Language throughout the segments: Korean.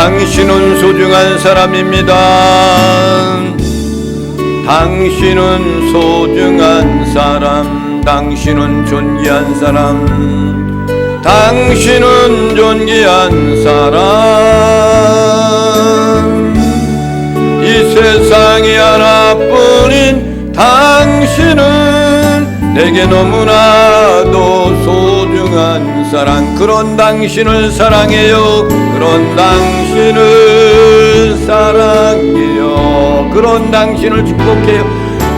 당신은 소중한 사람입니다. 당신은 소중한 사람, 당신은 존귀한 사람, 당신은 존귀한 사람. 이 세상에 하나뿐인 당신은 내게 너무나도 소중한 사랑. 그런 당신을 사랑해요. 그런 당신을 사랑해요. 그런 당신을 축복해요.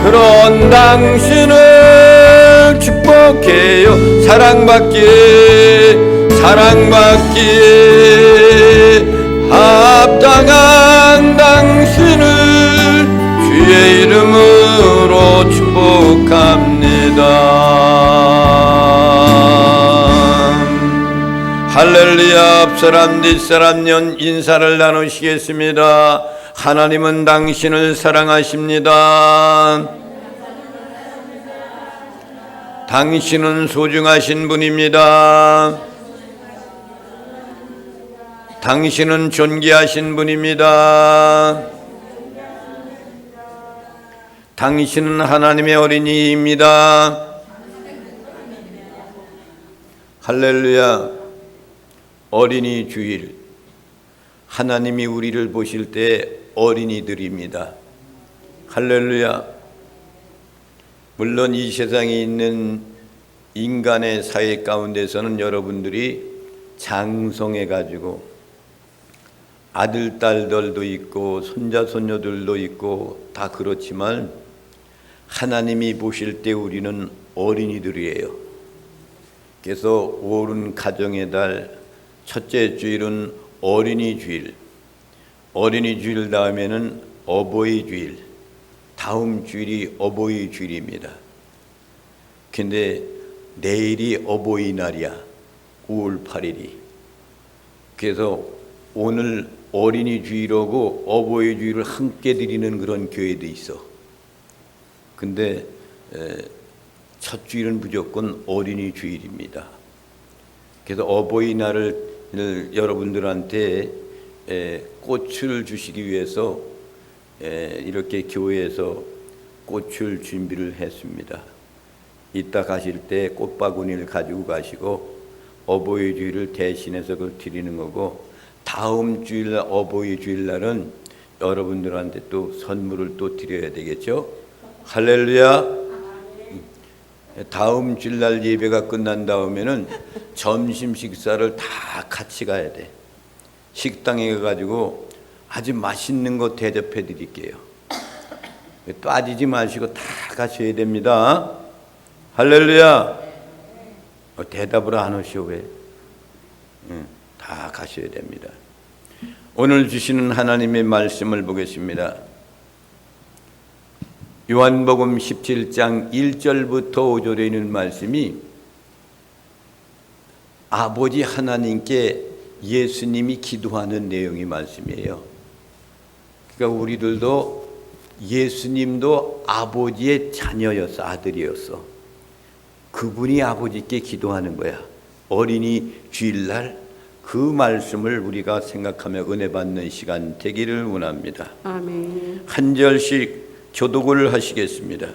그런 당신을 축복해요. 사랑받기에 합당한 당신을 주의 이름으로 축복합니다. 할렐루야. 앞사람 뒷사람 인사를 나누시겠습니다. 하나님은 당신을 사랑하십니다. 당신은 소중하신 분입니다. 당신은 존귀하신 분입니다. 당신은 하나님의 어린이입니다. 할렐루야. 어린이 주일, 하나님이 우리를 보실 때 어린이들입니다. 할렐루야. 물론 이 세상에 있는 인간의 사회 가운데서는 여러분들이 장성해 가지고 아들, 딸들도 있고 손자, 손녀들도 있고 다 그렇지만 하나님이 보실 때 우리는 어린이들이에요. 그래서 오른 가정의 달 첫째 주일은 어린이 주일, 어린이 주일 다음에는 어버이 주일, 다음 주일이 어버이 주일입니다. 근데 내일이 어버이날이야. 5월 8일이. 그래서 오늘 어린이 주일하고 어버이 주일을 함께 드리는 그런 교회도 있어. 근데 첫 주일은 무조건 어린이 주일입니다. 그래서 어버이날을 여러분들한테 꽃을 주시기 위해서 이렇게 교회에서 꽃을 준비를 했습니다. 이따 가실 때 꽃바구니를 가지고 가시고 어버이 주일을 대신해서 그걸 드리는 거고, 다음 주일날 어버이 주일날은 여러분들한테 또 선물을 또 드려야 되겠죠. 할렐루야. 다음 주일날 예배가 끝난 다음에는 점심 식사를 다 같이 가야 돼. 식당에 가가지고 아주 맛있는 거 대접해 드릴게요. 빠지지 마시고 다 가셔야 됩니다. 할렐루야. 대답을 안 하시오 왜? 다 가셔야 됩니다. 오늘 주시는 하나님의 말씀을 보겠습니다. 요한복음 17장 1절부터 5절에 있는 말씀이 아버지 하나님께 예수님이 기도하는 내용의 말씀이에요. 그러니까 우리들도 예수님도 아버지의 자녀였어, 아들이었어. 그분이 아버지께 기도하는 거야. 어린이 주일날 그 말씀을 우리가 생각하며 은혜 받는 시간 되기를 원합니다. 아멘. 한 절씩 교독을 하시겠습니다.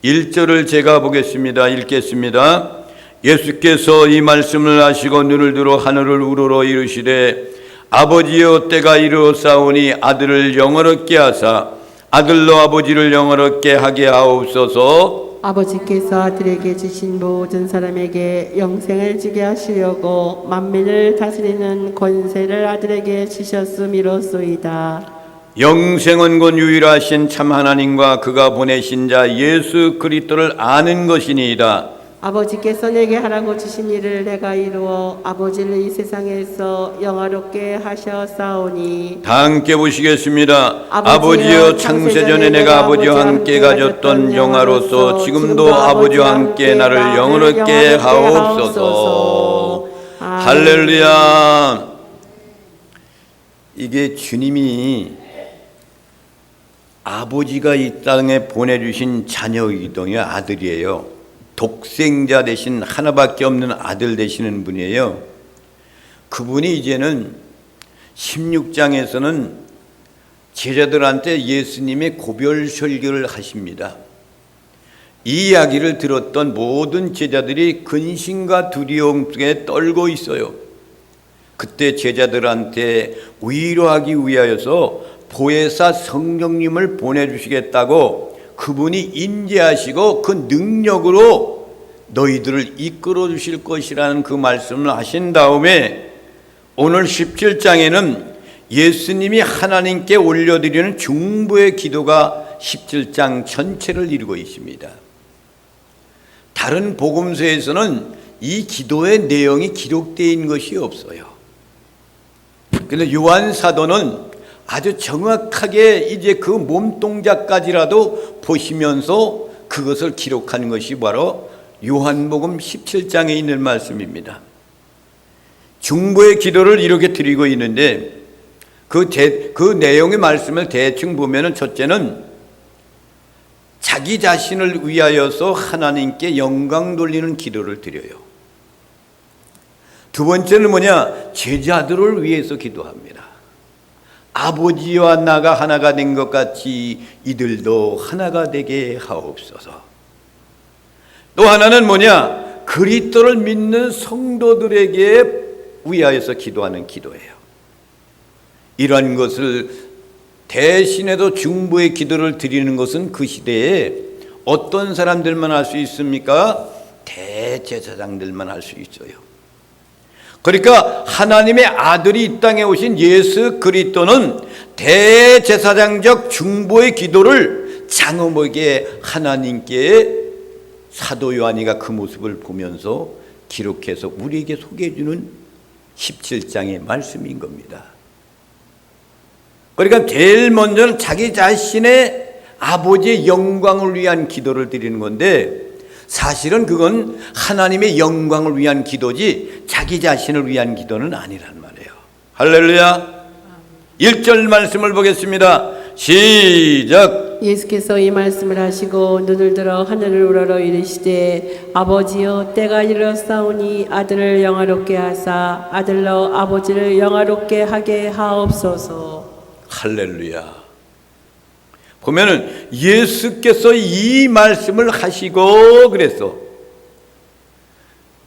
1절을 제가 보겠습니다. 읽겠습니다. 예수께서 이 말씀을 하시고 눈을 들어 하늘을 우러러 이르시되 아버지여 때가 이르렀사오니 아들을 영원롭게 하사 아들로 아버지를 영원롭게 하게 하옵소서. 아버지께서 아들에게 주신 모든 사람에게 영생을 주게 하시려고 만민을 다스리는 권세를 아들에게 주셨음이로소이다. 영생은 곧 유일하신 참 하나님과 그가 보내신 자 예수 그리스도를 아는 것이니이다. 아버지께서 내게 하라고 주신 일을 내가 이루어 아버지를 이 세상에서 영화롭게 하셨사오니. 다 함께 보시겠습니다. 아버지여 창세전에 내가 아버지와 함께 가졌던 영화로서 지금도 아버지와 함께 나를 영원롭게 하옵소서. 할렐루야. 이게 주님이 아버지가 이 땅에 보내주신 자녀이기도 아들이에요. 독생자 대신 하나밖에 없는 아들 되시는 분이에요. 그분이 이제는 16장에서는 제자들한테 예수님의 고별 설교를 하십니다. 이 이야기를 들었던 모든 제자들이 근심과 두려움 속에 떨고 있어요. 그때 제자들한테 위로하기 위하여서 보혜사 성령님을 보내주시겠다고 그분이 인지하시고 그 능력으로 너희들을 이끌어 주실 것이라는 그 말씀을 하신 다음에 오늘 17장에는 예수님이 하나님께 올려드리는 중보의 기도가 17장 전체를 이루고 있습니다. 다른 복음서에서는 이 기도의 내용이 기록되어 있는 것이 없어요. 그런데 요한 사도는 아주 정확하게 이제 그 몸동작까지라도 보시면서 그것을 기록하는 것이 바로 요한복음 17장에 있는 말씀입니다. 중보의 기도를 이렇게 드리고 있는데 그 내용의 말씀을 대충 보면은 첫째는 자기 자신을 위하여서 하나님께 영광 돌리는 기도를 드려요. 두 번째는 뭐냐? 제자들을 위해서 기도합니다. 아버지와 나가 하나가 된 것 같이 이들도 하나가 되게 하옵소서. 또 하나는 뭐냐? 그리스도를 믿는 성도들에게 위하여서 기도하는 기도예요. 이러한 것을 대신해도 중보의 기도를 드리는 것은 그 시대에 어떤 사람들만 할 수 있습니까? 대제사장들만 할 수 있어요. 그러니까 하나님의 아들이 이 땅에 오신 예수 그리스도는 대제사장적 중보의 기도를 장엄하게 하나님께 사도 요한이가 그 모습을 보면서 기록해서 우리에게 소개해 주는 17장의 말씀인 겁니다. 그러니까 제일 먼저는 자기 자신의 아버지의 영광을 위한 기도를 드리는 건데 사실은 그건 하나님의 영광을 위한 기도지 자기 자신을 위한 기도는 아니란 말이에요. 할렐루야. 1절 말씀을 보겠습니다. 시작. 예수께서 이 말씀을 하시고 눈을 들어 하늘을 우러러 이르시되 아버지여 때가 이르렀사오니 아들을 영화롭게 하사 아들로 아버지를 영화롭게 하게 하옵소서. 할렐루야. 보면은 예수께서 이 말씀을 하시고 그랬어.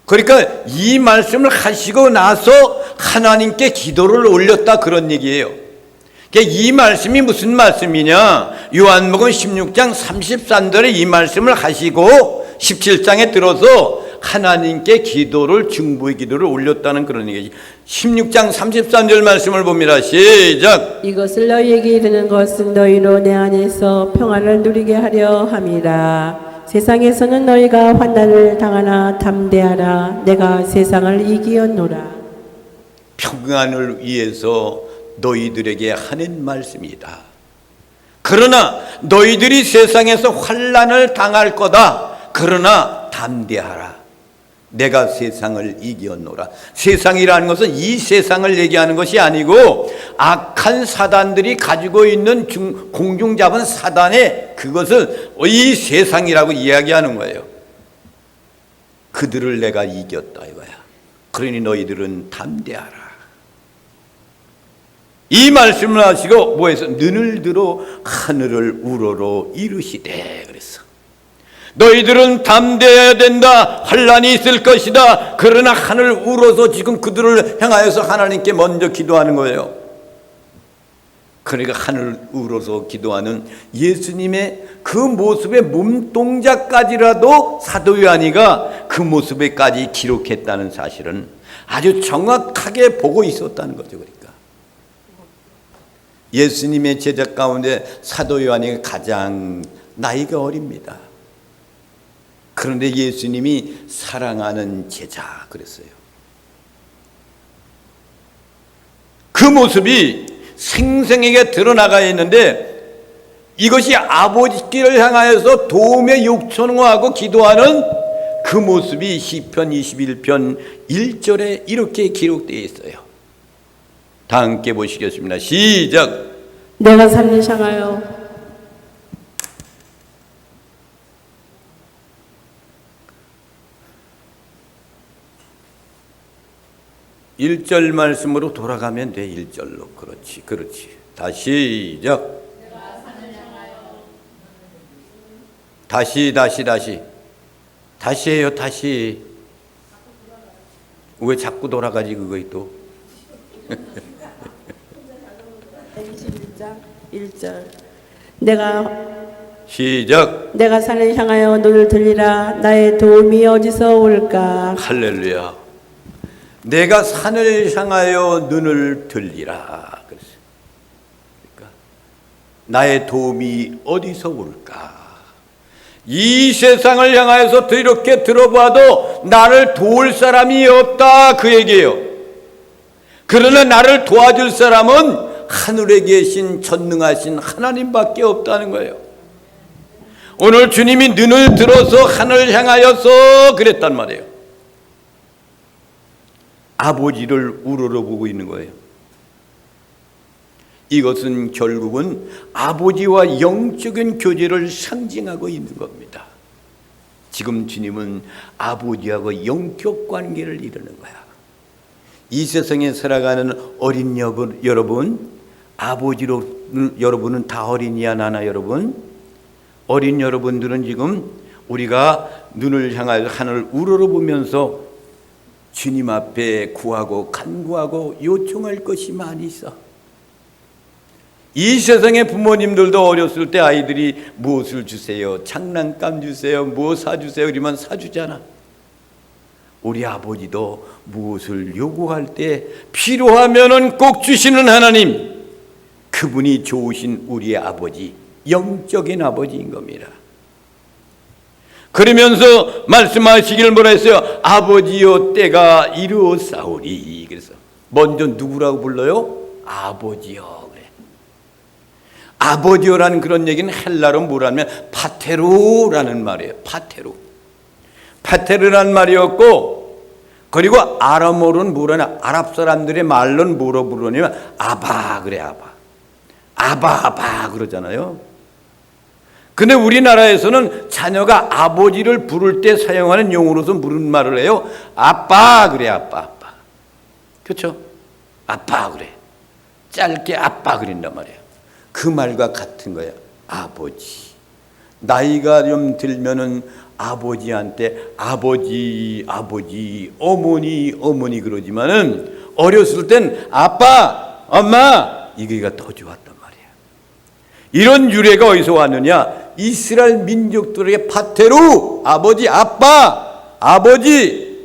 그러니까 이 말씀을 하시고 나서 하나님께 기도를 올렸다 그런 얘기예요. 그러니까 이 말씀이 무슨 말씀이냐? 요한복음 16장 33절에 이 말씀을 하시고 17장에 들어서 하나님께 기도를 중보의 기도를 올렸다는 그런 얘기지. 16장 33절 말씀을 봅니다. 시작. 이것을 너희에게 이르는 것은 너희로 내 안에서 평안을 누리게 하려 함이라. 세상에서는 너희가 환난을 당하나 담대하라. 내가 세상을 이기었노라. 평안을 위해서 너희들에게 하는 말씀이다. 그러나 너희들이 세상에서 환난을 당할 거다. 그러나 담대하라. 내가 세상을 이겼노라. 세상이라는 것은 이 세상을 얘기하는 것이 아니고 악한 사단들이 가지고 있는 공중 잡은 사단의 그것을 이 세상이라고 이야기하는 거예요. 그들을 내가 이겼다 이거야. 그러니 너희들은 담대하라. 이 말씀을 하시고 뭐해서 눈을 들어 하늘을 우러러 이르시되 그랬어. 너희들은 담대해야 된다. 환난이 있을 것이다. 그러나 하늘 울어서 지금 그들을 향하여서 하나님께 먼저 기도하는 거예요. 그러니까 하늘 울어서 기도하는 예수님의 그 모습의 몸동작까지라도 사도 요한이가 그 모습에까지 기록했다는 사실은 아주 정확하게 보고 있었다는 거죠. 그러니까 예수님의 제자 가운데 사도 요한이 가장 나이가 어립니다. 그런데 예수님이 사랑하는 제자 그랬어요. 그 모습이 생생하게 드러나가 있는데 이것이 아버지께를 향하여서 도움의 요청하고 기도하는 그 모습이 시편 21편 1절에 이렇게 기록되어 있어요. 다 함께 보시겠습니다. 시작. 내가 산을 향하여 1절 말씀으로 돌아가면 돼. 1절로. 그렇지, 그렇지. 다시 시작. 다시 해요. 다시. 왜 자꾸 돌아가지 그거 또. 21장 1절. 내가 시작. 내가 산을 향하여 눈을 들리라. 나의 도움이 어디서 올까? 할렐루야. 내가 산을 향하여 눈을 들리라. 그랬어요. 그러니까 나의 도움이 어디서 올까? 이 세상을 향하여서 이렇게 들어봐도 나를 도울 사람이 없다 그 얘기예요. 그러나 나를 도와줄 사람은 하늘에 계신 전능하신 하나님밖에 없다는 거예요. 오늘 주님이 눈을 들어서 하늘을 향하여서 그랬단 말이에요. 아버지를 우러러보고 있는 거예요. 이것은 결국은 아버지와 영적인 교제를 상징하고 있는 겁니다. 지금 주님은 아버지하고 영적 관계를 이루는 거야. 이 세상에 살아가는 어린 여러분, 아버지로 여러분은 다 어린이야 나나 여러분? 어린 여러분들은 지금 우리가 눈을 향하여 하늘을 우러러보면서 주님 앞에 구하고 간구하고 요청할 것이 많이 있어. 이 세상의 부모님들도 어렸을 때 아이들이 무엇을 주세요? 장난감 주세요? 무엇 사주세요? 그러면 사주잖아. 우리 아버지도 무엇을 요구할 때 필요하면은 꼭 주시는 하나님, 그분이 좋으신 우리의 아버지, 영적인 아버지인 겁니다. 그러면서 말씀하시길 뭐라 했어요? 아버지여 때가 이루어싸우리. 그래서 먼저 누구라고 불러요? 아버지여. 그래. 아버지여라는 그런 얘기는 헬라로 뭐라면 파테루라는 말이에요. 파테르라는 말이었고, 그리고 아람어로는 뭐라냐, 아랍 사람들의 말로는 뭐로 부르냐면 아바 그래. 아바 그러잖아요. 근데 우리나라에서는 자녀가 아버지를 부를 때 사용하는 용어로서 무슨 말을 해요? 아빠 그래. 아빠. 그렇죠? 아빠 그래. 짧게 아빠 그린단 말이에요. 그 말과 같은 거예요. 아버지. 나이가 좀 들면은 아버지한테 아버지, 어머니 그러지만은 어렸을 땐 아빠, 엄마 이게가 더 좋았단 말이에요. 이런 유래가 어디서 왔느냐? 이스라엘 민족들에게 파테루, 아버지, 아빠, 아버지,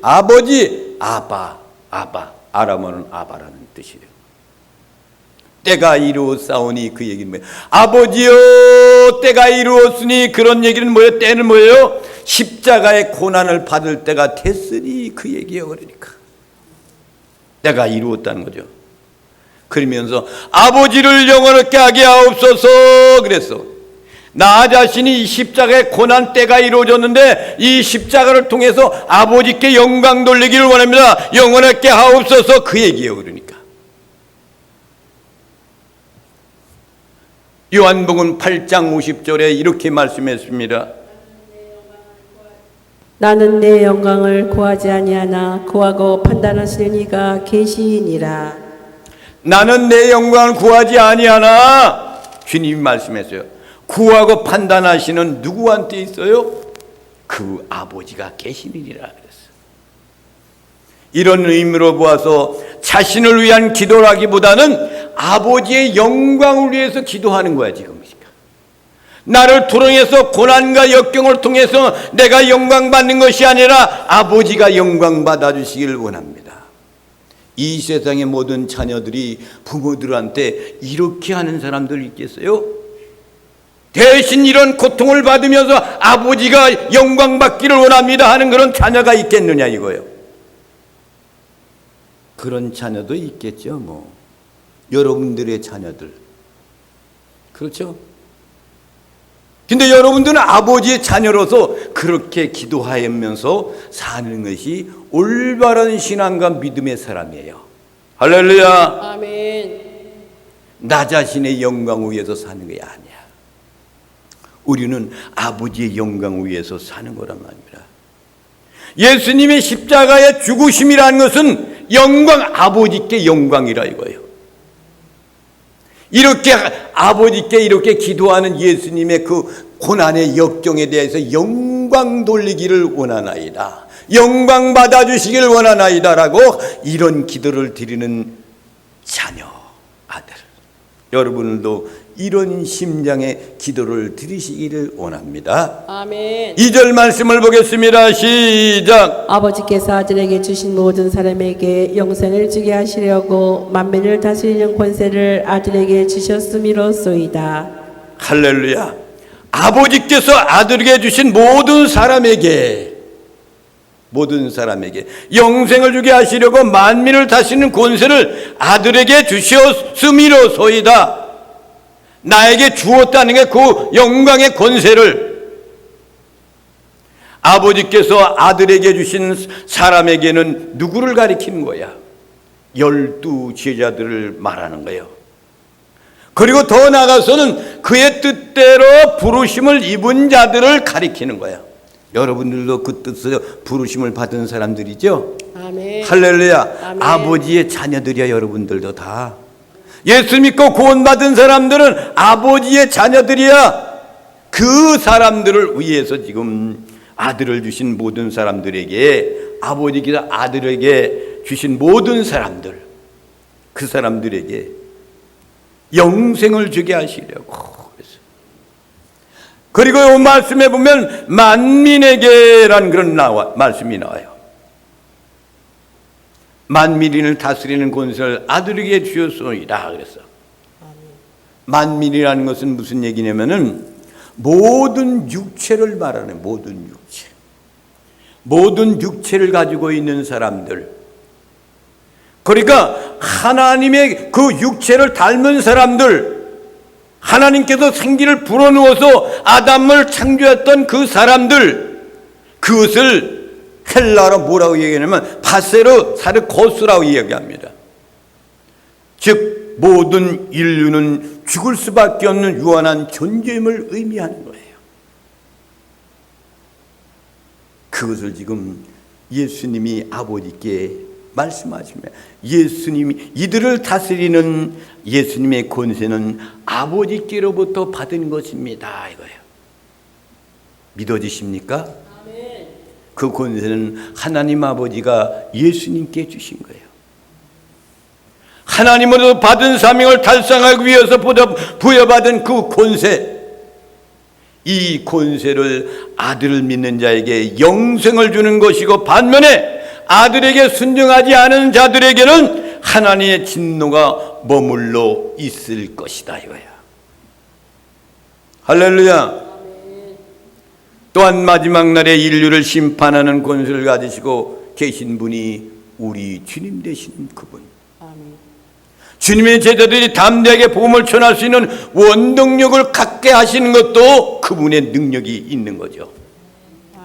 아바. 아람어는 아바라는 뜻이래요. 때가 이루었사오니 그 얘기는 뭐예요? 아버지여 때가 이루었으니, 그런 얘기는 뭐예요? 때는 뭐예요? 십자가의 고난을 받을 때가 됐으니 그 얘기예요. 그러니까 때가 이루었다는 거죠. 그러면서 아버지를 영원하게 하게 하옵소서 그랬어. 나 자신이 이 십자가의 고난 때가 이루어졌는데 이 십자가를 통해서 아버지께 영광 돌리기를 원합니다. 영원하게 하옵소서 그 얘기예요. 그러니까 요한복음 8장 50절에 이렇게 말씀했습니다. 나는 내 영광을 구하지 아니하나 구하고 판단하시는 이가 계시니라. 나는 내 영광을 구하지 아니하나, 주님이 말씀했어요. 구하고 판단하시는 누구한테 있어요? 그 아버지가 계시니라 그랬어요. 이런 의미로 보아서 자신을 위한 기도라기보다는 아버지의 영광을 위해서 기도하는 거야 지금. 나를 통해서 고난과 역경을 통해서 내가 영광 받는 것이 아니라 아버지가 영광 받아주시기를 원합니다. 이 세상의 모든 자녀들이 부모들한테 이렇게 하는 사람들 있겠어요? 대신 이런 고통을 받으면서 아버지가 영광 받기를 원합니다 하는 그런 자녀가 있겠느냐 이거예요. 그런 자녀도 있겠죠. 뭐 여러분들의 자녀들, 그렇죠? 근데 여러분들은 아버지의 자녀로서 그렇게 기도하면서 사는 것이 올바른 신앙과 믿음의 사람이에요. 할렐루야. 아멘. 나 자신의 영광을 위해서 사는 게 아니야. 우리는 아버지의 영광을 위해서 사는 거란 말입니다. 예수님의 십자가의 죽으심이라는 것은 영광, 아버지께 영광이라 이거예요. 이렇게 아버지께 이렇게 기도하는 예수님의 그 고난의 역경에 대해서 영광 돌리기를 원하나이다, 영광 받아주시기를 원하나이다라고 이런 기도를 드리는 자녀, 아들, 여러분들도 이런 심장의 기도를 드리시기를 원합니다. 아멘. 2절 말씀을 보겠습니다. 시작. 아버지께서 아들에게 주신 모든 사람에게 영생을 주게 하시려고 만민을 다스리는 권세를 아들에게 주셨음이로소이다. 할렐루야. 아버지께서 아들에게 주신 모든 사람에게 영생을 주게 하시려고 만민을 다스리는 권세를 아들에게 주셨음이로소이다. 나에게 주었다는 게 그 영광의 권세를 아버지께서 아들에게 주신 사람에게는 누구를 가리키는 거야? 12 제자들을 말하는 거예요. 그리고 더 나아가서는 그의 뜻대로 부르심을 입은 자들을 가리키는 거야. 여러분들도 그 뜻으로 부르심을 받은 사람들이죠? 아멘. 할렐루야. 아멘. 아버지의 자녀들이야. 여러분들도 다 예수 믿고 구원받은 사람들은 아버지의 자녀들이야. 그 사람들을 위해서 지금 아들을 주신 모든 사람들에게, 아버지께서 아들에게 주신 모든 사람들, 그 사람들에게 영생을 주게 하시려고. 그리고 이 말씀에 보면 만민에게란 그런 말씀이 나와요. 만민을 다스리는 권세를 아들에게 주었소이다 그랬어. 만민이라는 것은 무슨 얘기냐면은 모든 육체를 말하는, 모든 육체를 가지고 있는 사람들, 그러니까 하나님의 그 육체를 닮은 사람들, 하나님께서 생기를 불어넣어서 아담을 창조했던 그 사람들, 그것을 헬라로 뭐라고 얘기하냐면 파세르 사르코스라고 이야기합니다. 즉 모든 인류는 죽을 수밖에 없는 유한한 존재임을 의미하는 거예요. 그것을 지금 예수님이 아버지께 말씀하시며, 예수님이 이들을 다스리는 예수님의 권세는 아버지께로부터 받은 것입니다 이거예요. 믿어지십니까? 그 권세는 하나님 아버지가 예수님께 주신 거예요. 하나님으로부터 받은 사명을 달성하기 위해서 부여받은 그 권세, 이 권세를 아들을 믿는 자에게 영생을 주는 것이고, 반면에 아들에게 순종하지 않은 자들에게는 하나님의 진노가 머물러 있을 것이다 이거야. 할렐루야. 또한 마지막 날에 인류를 심판하는 권세를 가지시고 계신 분이 우리 주님 되시는 그분. 주님의 제자들이 담대하게 복음을 전할 수 있는 원동력을 갖게 하시는 것도 그분의 능력이 있는 거죠.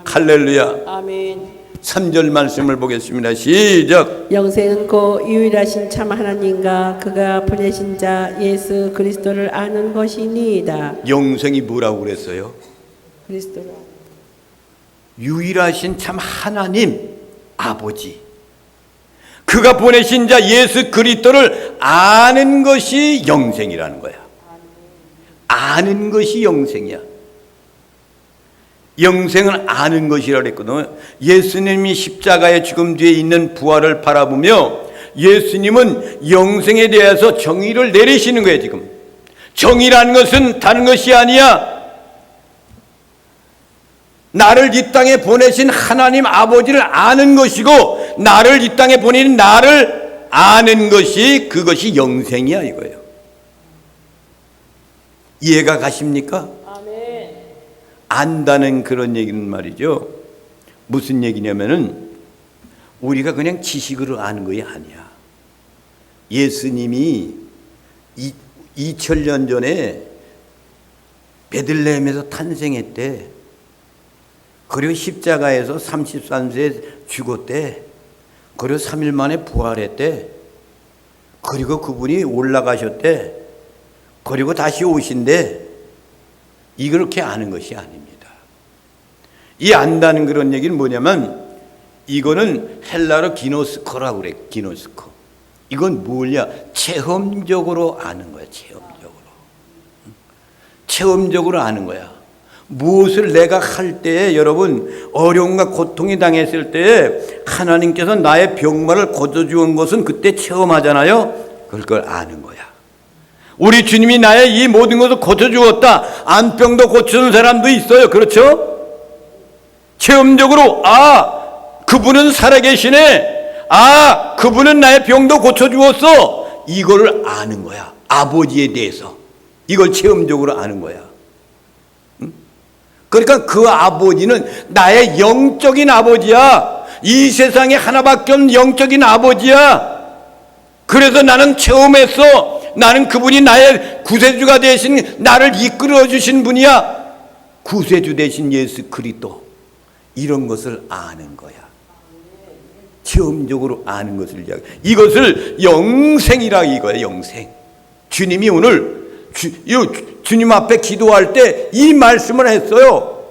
할렐루야. 아멘. 3절 말씀을 보겠습니다. 시작. 영생은 곧 유일하신 참 하나님과 그가 보내신 자 예수 그리스도를 아는 것이니이다. 영생이 뭐라고 그랬어요? 그리스도라. 유일하신 참 하나님 아버지, 그가 보내신 자 예수 그리스도를 아는 것이 영생이라는 거야. 아는 것이 영생이야. 영생은 아는 것이라고 그랬거든요. 예수님이 십자가의 죽음 뒤에 있는 부활을 바라보며 예수님은 영생에 대해서 정의를 내리시는 거예요. 지금 정의라는 것은 다른 것이 아니야. 나를 이 땅에 보내신 하나님 아버지를 아는 것이고, 나를 이 땅에 보내신 나를 아는 것이, 그것이 영생이야 이거예요. 이해가 가십니까? 아멘. 안다는 그런 얘기는 말이죠. 무슨 얘기냐면은 우리가 그냥 지식으로 아는 것이 아니야. 예수님이 2000년 전에 베들레헴에서 탄생했대. 그리고 십자가에서 33세에 죽었대. 그리고 3일 만에 부활했대. 그리고 그분이 올라가셨대. 그리고 다시 오신대. 이렇게 아는 것이 아닙니다. 이 안다는 그런 얘기는 뭐냐면 이거는 헬라로 기노스코라고 그래. 기노스코. 이건 뭐냐? 체험적으로 아는 거야. 체험적으로 아는 거야. 무엇을 내가 할 때에 여러분 어려움과 고통이 당했을 때에 하나님께서 나의 병마를 고쳐주은 것은 그때 체험하잖아요. 그걸 아는 거야. 우리 주님이 나의 이 모든 것을 고쳐주었다. 안병도 고쳐주는 사람도 있어요. 그렇죠? 체험적으로 그분은 살아계시네. 그분은 나의 병도 고쳐주었어. 이거를 아는 거야. 아버지에 대해서. 이걸 체험적으로 아는 거야. 그러니까 그 아버지는 나의 영적인 아버지야. 이 세상에 하나밖에 없는 영적인 아버지야. 그래서 나는 체험했어. 나는 그분이 나의 구세주가 되신 나를 이끌어 주신 분이야. 구세주 되신 예수 그리스도. 이런 것을 아는 거야. 체험적으로 아는 것을 이야기. 이것을 영생이라 이거야. 영생. 주님이 오늘 주님 앞에 기도할 때 이 말씀을 했어요.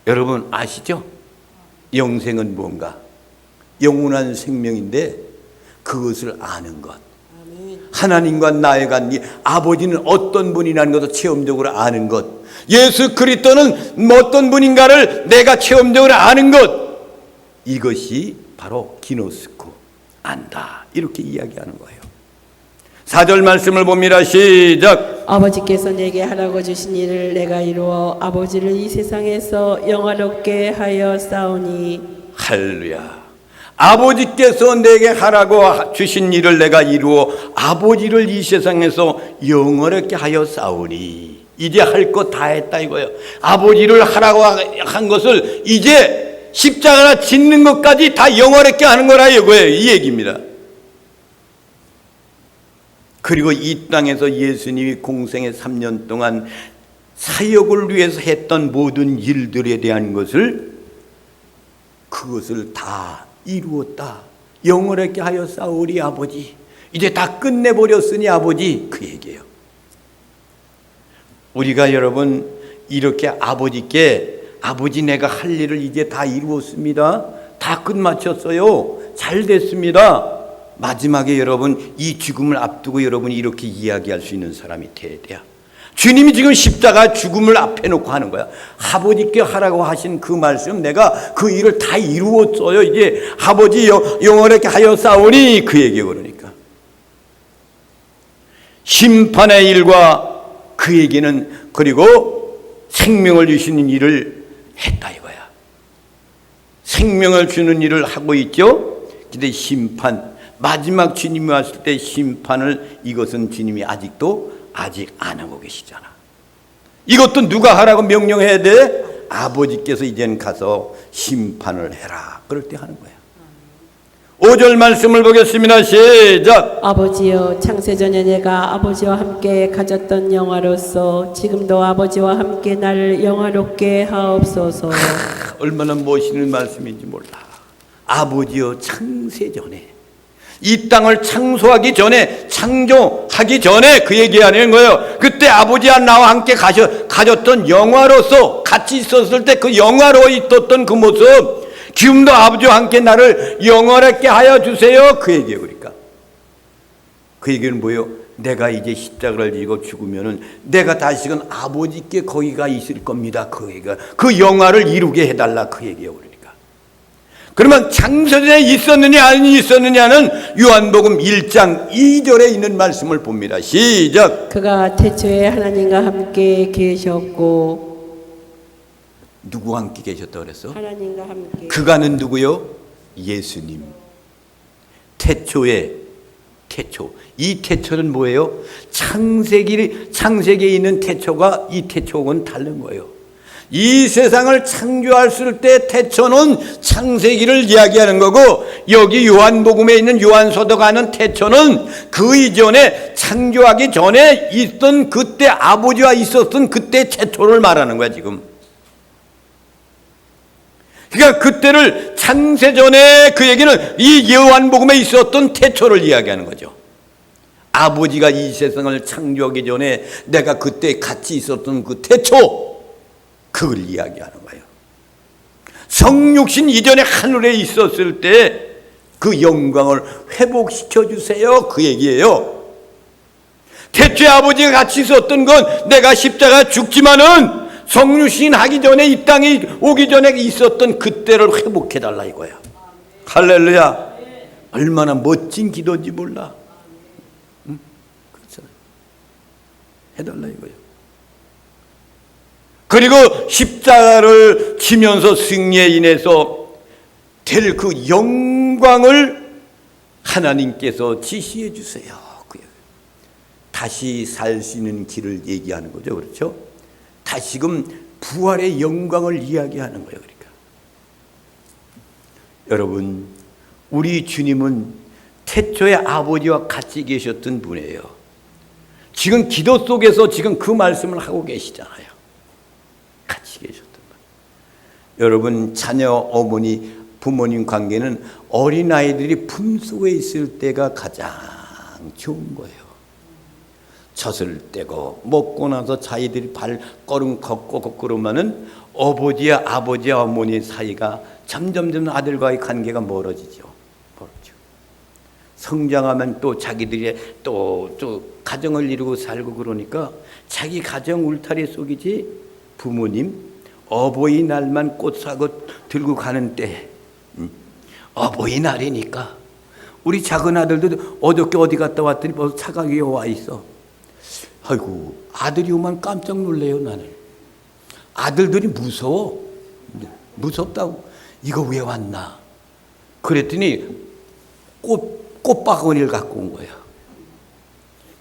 여러분 아시죠? 영생은 뭔가? 영원한 생명인데 그것을 아는 것. 하나님과 나의 관계, 아버지는 어떤 분이라는 것을 체험적으로 아는 것. 예수 그리스도는 어떤 분인가를 내가 체험적으로 아는 것. 이것이 바로 기노스코, 안다. 이렇게 이야기하는 거예요. 4절 말씀을 봅니다. 시작. 아버지께서 내게 하라고 주신 일을 내가 이루어 아버지를 이 세상에서 영화롭게 하여 싸우니. 할렐루야. 아버지께서 내게 하라고 주신 일을 내가 이루어 아버지를 이 세상에서 영원하게 하여 싸우니. 이제 할 것 다 했다 이거예요. 아버지를 하라고 한 것을 이제 십자가나 짓는 것까지 다 영원하게 하는 거라 이거예요. 이 얘기입니다. 그리고 이 땅에서 예수님이 공생의 3년 동안 사역을 위해서 했던 모든 일들에 대한 것을 그것을 다 이루었다. 영원하게 하여 싸우리 아버지. 이제 다 끝내버렸으니 아버지. 그 얘기예요. 우리가 여러분 이렇게 아버지께 아버지 내가 할 일을 이제 다 이루었습니다. 다 끝마쳤어요. 잘 됐습니다. 마지막에 여러분 이 죽음을 앞두고 여러분이 이렇게 이야기할 수 있는 사람이 돼야 돼요. 주님이 지금 십자가 죽음을 앞에 놓고 하는 거야. 아버지께 하라고 하신 그 말씀 내가 그 일을 다 이루었어요. 이제 아버지 영원하게 하여 싸우니 그 얘기예요. 그러니까 심판의 일과 그 얘기는 그리고 생명을 주시는 일을 했다 이거야. 생명을 주는 일을 하고 있죠. 근데 심판 마지막 주님이 왔을 때 심판을 이것은 주님이 아직 안 하고 계시잖아. 이것도 누가 하라고 명령해야 돼? 아버지께서 이제는 가서 심판을 해라. 그럴 때 하는 거야. 5절 말씀을 보겠습니다. 시작. 아버지여 창세전에 내가 아버지와 함께 가졌던 영화로서 지금도 아버지와 함께 나를 영화롭게 하옵소서. 얼마나 멋있는 말씀인지 몰라. 아버지여 창세전에 이 땅을 창조하기 전에 창조하기 전에 그 얘기하는 거예요. 그때 아버지와 나와 함께 가졌던 영화로서 같이 있었을 때 그 영화로 있었던 그 모습 지금도 아버지와 함께 나를 영원하게 하여 주세요. 그 얘기예요. 그러니까 그 얘기는 뭐예요? 내가 이제 십자가를 지고 죽으면은 내가 다시금 아버지께 거기가 있을 겁니다. 그 얘기가 그 영화를 이루게 해달라 그 얘기예요. 그러니까 그러면 창세전에 있었느냐 아니 있었느냐는 요한복음 1장 2절에 있는 말씀을 봅니다. 시작. 그가 태초에 하나님과 함께 계셨고. 누구와 함께 계셨다고 그랬어? 하나님과 함께. 그가는 누구요? 예수님. 태초에 태초. 이 태초는 뭐예요? 창세기에 있는 태초가 이 태초하고는 다른 거예요. 이 세상을 창조했을 때 태초는 창세기를 이야기하는 거고 여기 요한복음에 있는 요한서도가 하는 태초는 그 이전에 창조하기 전에 있던 그때 아버지와 있었던 그때 태초를 말하는 거야 지금. 그러니까 그때를 창세전에 그 얘기는 이 요한복음에 있었던 태초를 이야기하는 거죠. 아버지가 이 세상을 창조하기 전에 내가 그때 같이 있었던 그 태초 그걸 이야기하는 거예요. 성육신 이전에 하늘에 있었을 때 그 영광을 회복시켜 주세요. 그 얘기예요. 태초에 아버지가 같이 있었던 건 내가 십자가 죽지만은 성육신 하기 전에 이 땅에 오기 전에 있었던 그때를 회복해 달라 이거야. 할렐루야. 얼마나 멋진 기도인지 몰라. 응? 그렇잖아. 해달라 이거야. 그리고 십자가를 지면서 승리에 인해서 될 그 영광을 하나님께서 지시해 주세요. 다시 살 수 있는 길을 얘기하는 거죠. 그렇죠? 다시금 부활의 영광을 이야기하는 거예요. 그러니까 여러분, 우리 주님은 태초에 아버지와 같이 계셨던 분이에요. 지금 기도 속에서 지금 그 말씀을 하고 계시잖아요. 같이 계셨던 분. 여러분, 자녀, 어머니, 부모님 관계는 어린아이들이 품속에 있을 때가 가장 좋은 거예요. 젖을 떼고 먹고 나서 자기들이 발걸음 걷고 그러면은 아버지와 어머니 사이가 점점 아들과의 관계가 멀어지죠. 성장하면 또 자기들이 또 가정을 이루고 살고 그러니까 자기 가정 울타리 속이지. 부모님 어버이날만 꽃사고 들고 가는 때 어버이날이니까 우리 작은 아들도 어저께 어디 갔다 왔더니 벌써 차가 위에 와 있어. 아이고, 아들이 오면 깜짝 놀래요. 나는 아들들이 무서워. 무섭다고. 이거 왜 왔나 그랬더니 꽃바구니를 갖고 온 거야.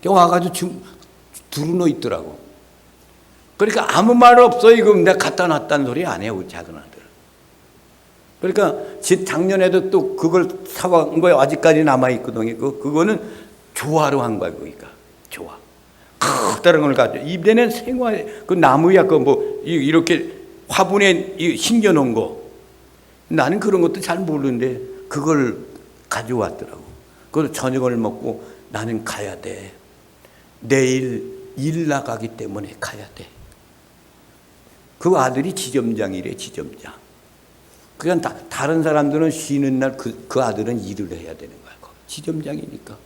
와가지고 두루놓 있더라고. 그러니까 아무 말 없어. 이거 내가 갖다 놨다는 소리 안 해요. 우리 작은 아들. 그러니까 작년에도 또 그걸 사온 거예요. 아직까지 남아있거든요. 그거는 조화로 한 거야. 그러니까 조화. 다른 걸 가져. 이번에는 생활, 그 나무야, 그 뭐, 이렇게 화분에 심겨놓은 거. 나는 그런 것도 잘 모르는데, 그걸 가져왔더라고. 그걸 저녁을 먹고 나는 가야 돼. 내일 일 나가기 때문에 가야 돼. 그 아들이 지점장이래, 지점장. 그러니까 다른 사람들은 쉬는 날 그 아들은 일을 해야 되는 거야. 지점장이니까.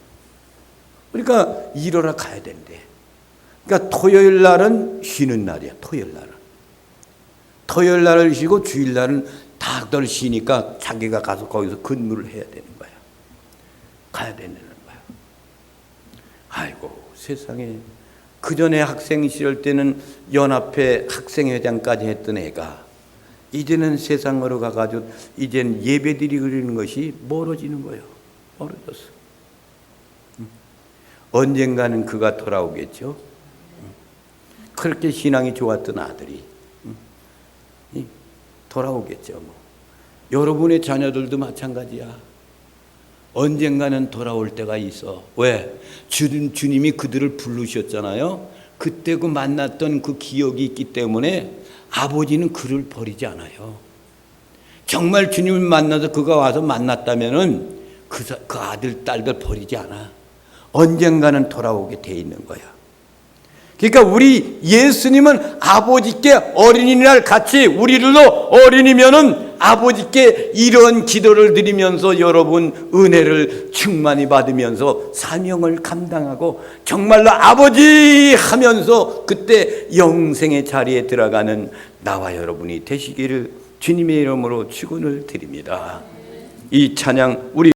그러니까 일하러 가야 된대. 그러니까 토요일 날은 쉬는 날이야. 토요일 날을 쉬고 주일 날은 다들 쉬니까 자기가 가서 거기서 근무를 해야 되는 거야. 가야 되는 거야. 아이고 세상에. 그 전에 학생 시절 때는 연합회 학생회장까지 했던 애가 이제는 세상으로 가가지고 이제는 예배드리고 그러는 것이 멀어지는 거예요. 멀어졌어. 언젠가는 그가 돌아오겠죠. 그렇게 신앙이 좋았던 아들이 돌아오겠죠. 뭐. 여러분의 자녀들도 마찬가지야. 언젠가는 돌아올 때가 있어. 왜? 주님이 그들을 부르셨잖아요. 그때 그 만났던 그 기억이 있기 때문에 아버지는 그를 버리지 않아요. 정말 주님을 만나서 그가 와서 만났다면은 그 아들, 딸들 버리지 않아. 언젠가는 돌아오게 돼 있는 거야. 그러니까 우리 예수님은 아버지께 어린이날 같이 우리들도 어린이면은 아버지께 이런 기도를 드리면서 여러분 은혜를 충만히 받으면서 사명을 감당하고 정말로 아버지 하면서 그때 영생의 자리에 들어가는 나와 여러분이 되시기를 주님의 이름으로 축원을 드립니다. 이 찬양 우리